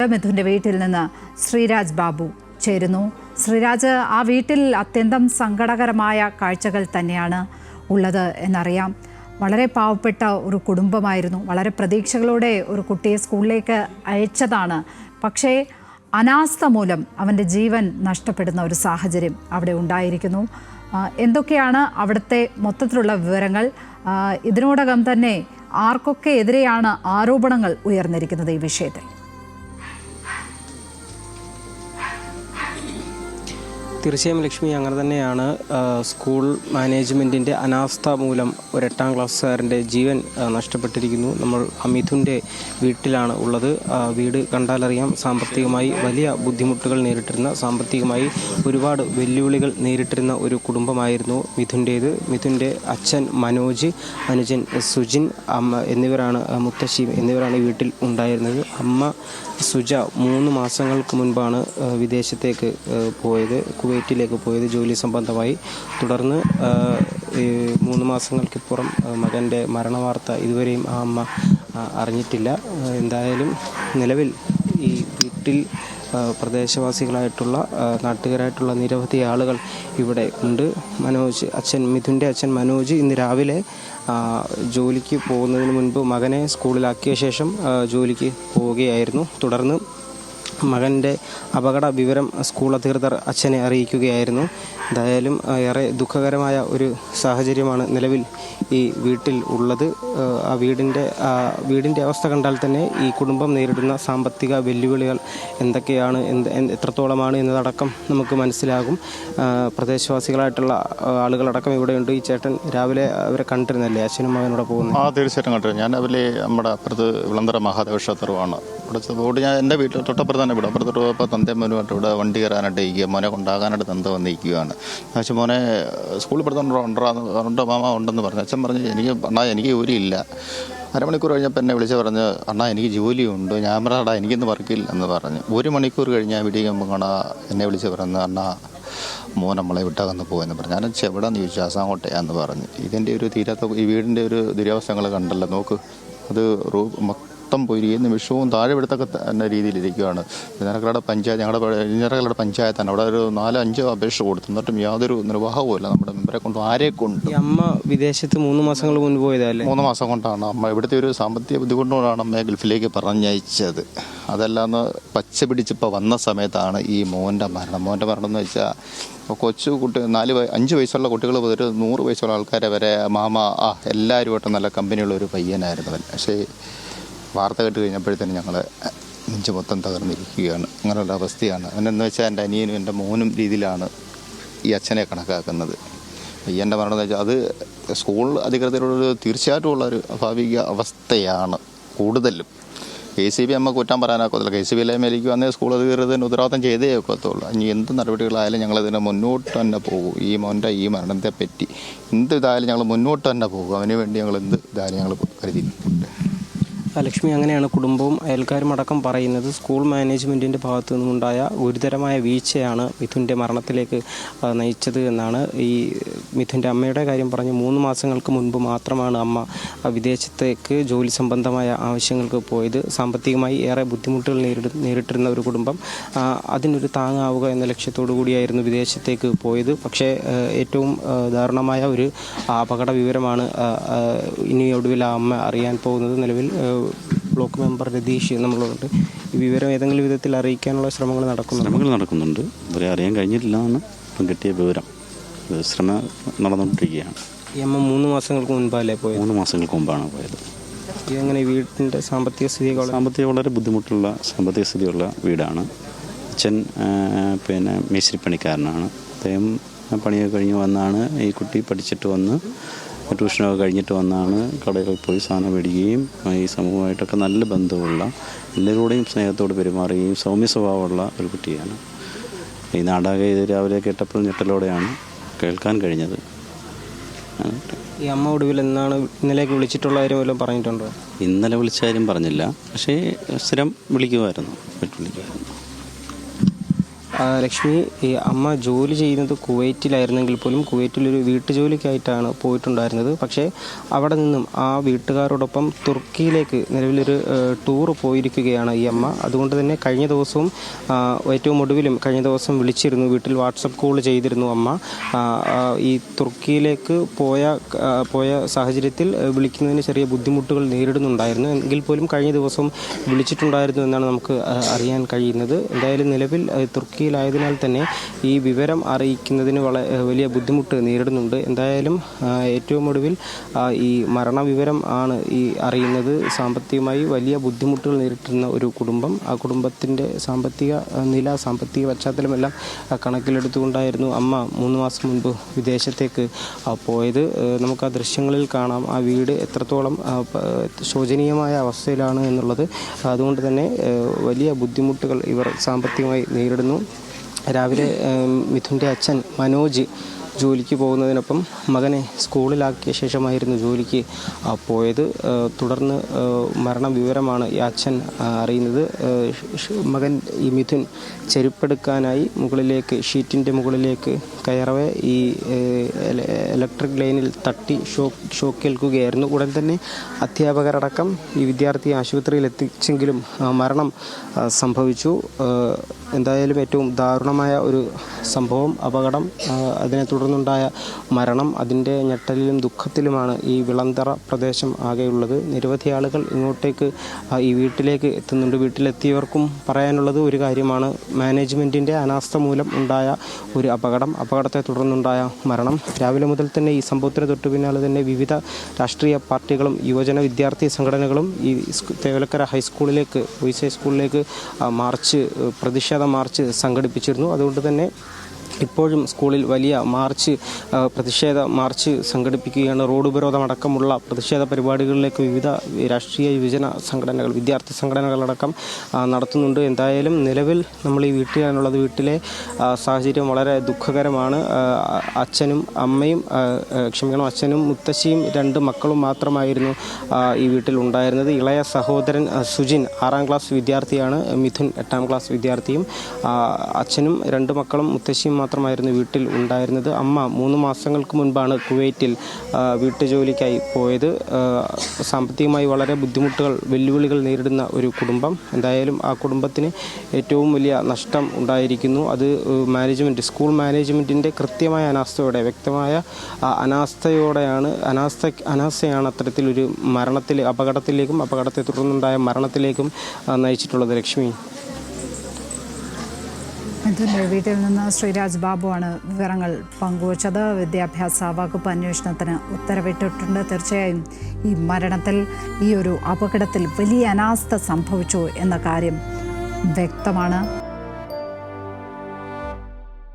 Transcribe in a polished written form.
മിഥുൻ്റെ വീട്ടിൽ നിന്ന് ശ്രീരാജ് ബാബു ചേരുന്നു. ശ്രീരാജ്, ആ വീട്ടിൽ അത്യന്തം സങ്കടകരമായ കാഴ്ചകൾ തന്നെയാണ് ഉള്ളത് എന്നറിയാം. വളരെ പാവപ്പെട്ട ഒരു കുടുംബമായിരുന്നു. വളരെ പ്രതീക്ഷകളോടെ ഒരു കുട്ടിയെ സ്കൂളിലേക്ക് അയച്ചതാണ്. പക്ഷേ അനാസ്ഥ മൂലം അവൻ്റെ ജീവൻ നഷ്ടപ്പെടുന്ന ഒരു സാഹചര്യം അവിടെ ഉണ്ടായിരിക്കുന്നു. എന്തൊക്കെയാണ് അവിടുത്തെ മൊത്തത്തിലുള്ള വിവരങ്ങൾ? ഇതിനോടകം തന്നെ ആർക്കൊക്കെ എതിരെയാണ് ആരോപണങ്ങൾ ഉയർന്നിരിക്കുന്നത് ഈ വിഷയത്തിൽ? തീർച്ചയായും ലക്ഷ്മി, അങ്ങനെ തന്നെയാണ്. സ്കൂൾ മാനേജ്മെൻറ്റിൻ്റെ അനാസ്ഥ മൂലം ഒരു 8ാം ക്ലാസ്സുകാരൻ്റെ ജീവൻ നഷ്ടപ്പെട്ടിരിക്കുന്നു. നമ്മൾ മിഥുൻ്റെ വീട്ടിലാണ് ഉള്ളത്. വീട് കണ്ടാലറിയാം, സാമ്പത്തികമായി വലിയ ബുദ്ധിമുട്ടുകൾ നേരിട്ടിരുന്ന, സാമ്പത്തികമായി ഒരുപാട് വെല്ലുവിളികൾ നേരിട്ടിരുന്ന ഒരു കുടുംബമായിരുന്നു മിഥുൻ്റേത്. മിഥുൻ്റെ അച്ഛൻ മനോജ്, അനുജൻ സുജിൻ, അമ്മ എന്നിവരാണ്, മുത്തശ്ശി എന്നിവരാണ് ഈ വീട്ടിൽ ഉണ്ടായിരുന്നത്. അമ്മ സുജ 3 മാസങ്ങൾക്ക് മുൻപാണ് വിദേശത്തേക്ക് പോയത്, കുവൈറ്റിലേക്ക് പോയത് ജോലി സംബന്ധമായി. തുടർന്ന് 3 മാസങ്ങൾക്കിപ്പുറം മകൻ്റെ മരണവാർത്ത ഇതുവരെയും ആ അമ്മ അറിഞ്ഞിട്ടില്ല. എന്തായാലും നിലവിൽ ഈ വീട്ടിൽ പ്രദേശവാസികളായിട്ടുള്ള നാട്ടുകാരായിട്ടുള്ള നിരവധി ആളുകൾ ഇവിടെ ഉണ്ട്. മിഥുൻ്റെ അച്ഛൻ മനോജ് ഇന്ന് രാവിലെ ജോലിക്ക് പോകുന്നതിന് മുൻപ് മകനെ സ്കൂളിലാക്കിയ ശേഷം ജോലിക്ക് പോവുകയായിരുന്നു. തുടർന്ന് മകൻ്റെ അപകട വിവരം സ്കൂൾ അധികൃതർ അച്ഛനെ അറിയിക്കുകയായിരുന്നു. എന്തായാലും ഏറെ ദുഃഖകരമായ ഒരു സാഹചര്യമാണ് നിലവിൽ ഈ വീട്ടിൽ ഉള്ളത്. ആ വീടിൻ്റെ അവസ്ഥ കണ്ടാൽ തന്നെ ഈ കുടുംബം നേരിടുന്ന സാമ്പത്തിക വെല്ലുവിളികൾ എന്തൊക്കെയാണ്, എത്രത്തോളമാണ് എന്നതടക്കം നമുക്ക് മനസ്സിലാകും. പ്രദേശവാസികളായിട്ടുള്ള ആളുകളടക്കം ഇവിടെയുണ്ട്. ഈ ചേട്ടൻ രാവിലെ അവരെ കണ്ടിരുന്നല്ലേ, അച്ഛനും മകനോടെ പോകുന്നത്? തീർച്ചയായിട്ടും കണ്ടിരുന്നു. ഞാൻ രാവിലെ നമ്മുടെ അപ്പുറത്ത് വിളന്തര മഹാദേവ ക്ഷേത്രമാണ്. ഇവിടെ ഞാൻ എൻ്റെ വീട്ടിൽ തൊട്ടപ്പുറത്ത് തന്നെ, ഇവിടെ അപ്പുറത്തോട്ട് പോയപ്പോൾ തന്തേമ്മനുമായിട്ട് ഇവിടെ വണ്ടി കയറാനായിട്ട് ഇരിക്കുക, മോനെ കൊണ്ടാകാനായിട്ട് തന്ത വന്നിരിക്കുകയാണ്. അച്ഛൻ മോനെ സ്കൂളിൽ പഠിത്തമുണ്ടോ മാമ ഉണ്ടെന്ന് പറഞ്ഞു. അച്ഛൻ പറഞ്ഞു, എനിക്ക് ജോലിയില്ല. അരമണിക്കൂർ കഴിഞ്ഞപ്പോൾ എന്നെ വിളിച്ച് പറഞ്ഞ്, അണ്ണാ എനിക്ക് ജോലിയുണ്ട്. ഞാൻ പറഞ്ഞാടാ എനിക്കിന്ന് വർക്കില്ല എന്ന് പറഞ്ഞു. 1 മണിക്കൂർ കഴിഞ്ഞ് ഞാൻ വീട്ടിൽ പോകുമ്പോൾ എന്നെ വിളിച്ച് പറഞ്ഞു, അണ്ണാ മോൻ നമ്മളെ വിട്ടകന്ന് പോകുമെന്ന് പറഞ്ഞു. ഞാൻ എവിടെയെന്ന് ചോദിച്ചു, ആസാങ്കോട്ടയാന്ന് പറഞ്ഞു. ഇതിൻ്റെ ഒരു ഈ വീടിൻ്റെ ഒരു ദുരവസ്ഥകൾ കണ്ടല്ലോ, നോക്ക്. അത് മൊത്തം പോയി ഈ നിമിഷവും താഴെ എടുത്തൊക്കെ തന്നെ രീതിയിലിരിക്കുകയാണ്. ഞങ്ങളുടെ പഞ്ചായത്താണ്. അവിടെ ഒരു 4-5 അപേക്ഷ കൊടുത്തു, എന്നിട്ടും യാതൊരു നിർവാഹവും ഇല്ല നമ്മുടെ മെമ്പറെ കൊണ്ട്, ആരെ കൊണ്ട്. അമ്മ വിദേശത്ത് 3 മാസങ്ങൾ മുൻപ് പോയതല്ലേ? 3 മാസം കൊണ്ടാണ് അമ്മ. ഇവിടുത്തെ ഒരു സാമ്പത്തിക ബുദ്ധിമുട്ടുകൊണ്ടാണ് അമ്മയെ ഗൾഫിലേക്ക് പറഞ്ഞയച്ചത്. അതെല്ലാം പച്ച പിടിച്ചിപ്പോൾ വന്ന സമയത്താണ് ഈ മോൻ്റെ മരണം എന്ന് വെച്ചാൽ കൊച്ചു കുട്ടി 5 വയസ്സുള്ള കുട്ടികൾ മുതൽ 100 വയസ്സുള്ള ആൾക്കാരെ വരെ മാമ എല്ലാവരുമായിട്ട് നല്ല കമ്പനിയുള്ള ഒരു പയ്യനായിരുന്നു അവൻ. പക്ഷേ വാർത്ത കേട്ട് കഴിഞ്ഞപ്പോഴത്തേനും ഞങ്ങൾ നെഞ്ച് മൊത്തം തകർന്നിരിക്കുകയാണ്. അങ്ങനെയുള്ള അവസ്ഥയാണ്. എന്നു വെച്ചാൽ എൻ്റെ അനിയനും എൻ്റെ മോനും രീതിയിലാണ് ഈ അച്ഛനെ കണക്കാക്കുന്നത്. പയ്യൻ്റെ മരണം എന്ന് വെച്ചാൽ അത് സ്കൂൾ അധികൃതരോട് തീർച്ചയായിട്ടും ഉള്ളൊരു സ്വാഭാവിക അവസ്ഥയാണ്. കൂടുതലും KCB അമ്മ കുറ്റം പറയാനാക്കത്തില്ല. KCB മേലേക്ക് വന്നേ സ്കൂൾ അധികൃതത്തിന് ഉത്തരവാദിത്തം ചെയ്തേ ഒക്കത്തുള്ളൂ. ഇനി എന്ത് നടപടികളായാലും ഞങ്ങളതിന് മുന്നോട്ട് തന്നെ പോകും. ഈ മോൻ്റെ ഈ മരണത്തെ പറ്റി എന്ത് ഇതായാലും ഞങ്ങൾ മുന്നോട്ട് തന്നെ പോകും. അവന് വേണ്ടി ഞങ്ങൾ എന്ത് ഇതായാലും ഞങ്ങൾ കരുതിയിട്ടുണ്ട്. ലക്ഷ്മി, അങ്ങനെയാണ് കുടുംബവും അയൽക്കാരും അടക്കം പറയുന്നത്. സ്കൂൾ മാനേജ്മെൻറ്റിൻ്റെ ഭാഗത്തു നിന്നുണ്ടായ ഗുരുതരമായ വീഴ്ചയാണ് മിഥുൻ്റെ മരണത്തിലേക്ക് നയിച്ചത് എന്നാണ്. ഈ മിഥുൻ്റെ അമ്മയുടെ കാര്യം പറഞ്ഞ് 3 മാസങ്ങൾക്ക് മുൻപ് മാത്രമാണ് അമ്മ വിദേശത്തേക്ക് ജോലി സംബന്ധമായ ആവശ്യങ്ങൾക്ക് പോയത്. സാമ്പത്തികമായി ഏറെ ബുദ്ധിമുട്ടുകൾ നേരിട്ടിരുന്ന ഒരു കുടുംബം അതിനൊരു താങ്ങാവുക എന്ന ലക്ഷ്യത്തോടു കൂടിയായിരുന്നു വിദേശത്തേക്ക് പോയത്. പക്ഷേ ഏറ്റവും ദാരുണമായ ഒരു അപകട വിവരമാണ് ഇനി ഒടുവിൽ ആ അമ്മ അറിയാൻ പോകുന്നത്. നിലവിൽ ബ്ലോക്ക് മെമ്പർ രതീഷ് നമ്മളുണ്ട്. ഈ വിവരം ഏതെങ്കിലും വിധത്തിൽ അറിയിക്കാനുള്ള ശ്രമങ്ങൾ നടക്കുന്നുണ്ട്. ഇവരെ അറിയാൻ കഴിഞ്ഞിട്ടില്ല എന്നാണ് ഇപ്പം കിട്ടിയ വിവരം. ശ്രമം നടന്നുകൊണ്ടിരിക്കുകയാണ്. ഈ അമ്മ 3 മാസങ്ങൾക്ക് മുൻപല്ലേ പോയത്? 3 മാസങ്ങൾക്ക് മുമ്പാണ് പോയത്. ഇതെങ്ങനെ വീടിൻ്റെ സാമ്പത്തിക സ്ഥിതി? വളരെ ബുദ്ധിമുട്ടുള്ള സാമ്പത്തിക സ്ഥിതിയുള്ള വീടാണ്. അച്ഛൻ മേശിരിപ്പണിക്കാരനാണ്. അദ്ദേഹം പണിയൊക്കെ കഴിഞ്ഞ് വന്നാണ് ഈ കുട്ടി പഠിച്ചിട്ട് വന്ന് ട്യൂഷനൊക്കെ കഴിഞ്ഞിട്ട് വന്നാണ് കടയിൽ പോയി സാധനം മേടിക്കുകയും ഈ സമൂഹമായിട്ടൊക്കെ നല്ല ബന്ധമുള്ള, എല്ലാവരോടെയും സ്നേഹത്തോട് പെരുമാറുകയും സൗമ്യ സ്വഭാവമുള്ള ഒരു കുട്ടിയാണ്. ഈ നാടകം ഇത് രാവിലെ കേട്ടപ്പോൾ ഞെട്ടലോടെയാണ് കേൾക്കാൻ കഴിഞ്ഞത്. ഈ അമ്മ ഒടുവിൽ ഇന്നലേക്ക് വിളിച്ചിട്ടുള്ള കാര്യം വല്ലതും പറഞ്ഞിട്ടുണ്ടോ? ഇന്നലെ വിളിച്ച കാര്യം പറഞ്ഞില്ല, പക്ഷേ സ്ഥിരം വിളിക്കുമായിരുന്നു. ലക്ഷ്മി, ഈ അമ്മ ജോലി ചെയ്യുന്നത് കുവൈറ്റിലായിരുന്നെങ്കിൽ പോലും കുവൈറ്റിലൊരു വീട്ടുജോലിക്കായിട്ടാണ് പോയിട്ടുണ്ടായിരുന്നത്. പക്ഷേ അവിടെ നിന്നും ആ വീട്ടുകാരോടൊപ്പം തുർക്കിയിലേക്ക് നിലവിലൊരു ടൂർ പോയിരിക്കുകയാണ് ഈ അമ്മ. അതുകൊണ്ട് തന്നെ കഴിഞ്ഞ ദിവസവും ഏറ്റവും ഒടുവിലും കഴിഞ്ഞ ദിവസം വിളിച്ചിരുന്നു, വീട്ടിൽ വാട്സപ്പ് കോൾ ചെയ്തിരുന്നു അമ്മ. ഈ തുർക്കിയിലേക്ക് പോയ സാഹചര്യത്തിൽ വിളിക്കുന്നതിന് ചെറിയ ബുദ്ധിമുട്ടുകൾ നേരിടുന്നുണ്ടായിരുന്നു. എങ്കിൽ പോലും കഴിഞ്ഞ ദിവസം വിളിച്ചിട്ടുണ്ടായിരുന്നു എന്നാണ് നമുക്ക് അറിയാൻ കഴിയുന്നത്. എന്തായാലും നിലവിൽ തുർക്കിയിലായതിനാൽ തന്നെ ഈ വിവരം അറിയിക്കുന്നതിന് വലിയ ബുദ്ധിമുട്ട് നേരിടുന്നുണ്ട്. എന്തായാലും ഏറ്റവും ഒടുവിൽ ഈ മരണവിവരം ആണ് ഈ അറിയുന്നത്. സാമ്പത്തികമായി വലിയ ബുദ്ധിമുട്ടുകൾ നേരിട്ടിരുന്ന ഒരു കുടുംബം, ആ കുടുംബത്തിൻ്റെ സാമ്പത്തിക നില, സാമ്പത്തിക പശ്ചാത്തലമെല്ലാം കണക്കിലെടുത്തുകൊണ്ടായിരുന്നു അമ്മ 3 മാസം മുൻപ് വിദേശത്തേക്ക് പോയത്. നമുക്ക് ആ ദൃശ്യങ്ങളിൽ കാണാം ആ വീട് എത്രത്തോളം ശോചനീയമായ അവസ്ഥയിലാണ് എന്നുള്ളത്. അതുകൊണ്ട് തന്നെ വലിയ ബുദ്ധിമുട്ടുകൾ ഇവർ സാമ്പത്തികമായി നേരിടുന്നു. രാവിലെ മിഥുൻ്റെ അച്ഛൻ മനോജ് ജോലിക്ക് പോകുന്നതിനൊപ്പം മകനെ സ്കൂളിലാക്കിയ ശേഷമായിരുന്നു ജോലിക്ക് പോയത്. തുടർന്ന് മരണവിവരമാണ് ഈ അച്ഛൻ അറിയുന്നത്. മകൻ ഈ മിഥുൻ ചെരുപ്പെടുക്കാനായി ഷീറ്റിൻ്റെ മുകളിലേക്ക് കയറവേ ഈ ഇലക്ട്രിക് ലൈനിൽ തട്ടി ഷോക്കേൽക്കുകയായിരുന്നു. ഉടൻ തന്നെ അധ്യാപകരടക്കം ഈ വിദ്യാർത്ഥിയെ ആശുപത്രിയിൽ എത്തിച്ചെങ്കിലും മരണം സംഭവിച്ചു. എന്തായാലും ഏറ്റവും ദാരുണമായ ഒരു സംഭവം, അപകടം, അതിനെ തുടർന്നുണ്ടായ മരണം, അതിൻ്റെ ഞെട്ടലിലും ദുഃഖത്തിലുമാണ് ഈ വിളന്തറ പ്രദേശം ആകെയുള്ളത്. നിരവധി ആളുകൾ ഇങ്ങോട്ടേക്ക് ഈ വീട്ടിലേക്ക് എത്തുന്നുണ്ട്. വീട്ടിലെത്തിയവർക്കും പറയാനുള്ളത് ഒരു കാര്യമാണ്, മാനേജ്മെൻറ്റിൻ്റെ അനാസ്ഥ മൂലം ഉണ്ടായ ഒരു അപകടത്തെ തുടർന്നുണ്ടായ മരണം. രാവിലെ മുതൽ തന്നെ ഈ സംഭവത്തിന് തൊട്ടു പിന്നാലെ തന്നെ വിവിധ രാഷ്ട്രീയ പാർട്ടികളും യുവജന വിദ്യാർത്ഥി സംഘടനകളും ഈ തേവലക്കര ഹൈസ്കൂളിലേക്ക്, ബോയ്സ് ഹൈസ്കൂളിലേക്ക് പ്രതിഷേധ മാർച്ച് സംഘടിപ്പിച്ചിരുന്നു. അതുകൊണ്ട് തന്നെ ഇപ്പോഴും സ്കൂളിൽ വലിയ പ്രതിഷേധ മാർച്ച് സംഘടിപ്പിക്കുകയാണ്. റോഡ് ഉപരോധമടക്കമുള്ള പ്രതിഷേധ പരിപാടികളിലേക്ക് വിവിധ രാഷ്ട്രീയ യുവജന സംഘടനകൾ, വിദ്യാർത്ഥി സംഘടനകളടക്കം നടത്തുന്നുണ്ട്. എന്തായാലും നിലവിൽ നമ്മൾ ഈ വീട്ടിലാണുള്ളത്. വീട്ടിലെ സാഹചര്യം വളരെ ദുഃഖകരമാണ്. അച്ഛനും മുത്തശ്ശിയും 2 മക്കളും മാത്രമായിരുന്നു ഈ വീട്ടിൽ ഉണ്ടായിരുന്നത്. ഇളയ സഹോദരൻ സുജിൻ 6ാം ക്ലാസ് വിദ്യാർത്ഥിയാണ്, മിഥുൻ 8ാം ക്ലാസ് വിദ്യാർത്ഥിയും. അച്ഛനും 2 മക്കളും മുത്തശ്ശിയും മാത്രമായിരുന്നു വീട്ടിൽ ഉണ്ടായിരുന്നത്. അമ്മ 3 മാസങ്ങൾക്ക് മുൻപാണ് കുവൈറ്റിൽ വീട്ടുജോലിക്കായി പോയത്. സാമ്പത്തികമായി വളരെ വെല്ലുവിളികൾ നേരിടുന്ന ഒരു കുടുംബം. എന്തായാലും ആ കുടുംബത്തിന് ഏറ്റവും വലിയ നഷ്ടം ഉണ്ടായിരിക്കുന്നു. അത് സ്കൂൾ മാനേജ്മെൻറ്റിൻ്റെ കൃത്യമായ അനാസ്ഥയോടെ, വ്യക്തമായ അനാസ്ഥയാണ് അത്തരത്തിലൊരു അപകടത്തിലേക്കും അപകടത്തെ തുടർന്നുണ്ടായ മരണത്തിലേക്കും നയിച്ചിട്ടുള്ളത്. ലക്ഷ്മി, മിഥുൻ്റെ വീട്ടിൽ നിന്ന് ശ്രീരാജ് ബാബുവാണ് വിവരങ്ങൾ പങ്കുവച്ചത്. വിദ്യാഭ്യാസ വകുപ്പ് അന്വേഷണത്തിന് ഉത്തരവിട്ടിട്ടുണ്ട്. തീർച്ചയായും ഈ മരണത്തിൽ, ഈ ഒരു അപകടത്തിൽ വലിയ അനാസ്ഥ സംഭവിച്ചു എന്ന കാര്യം വ്യക്തമാണ്.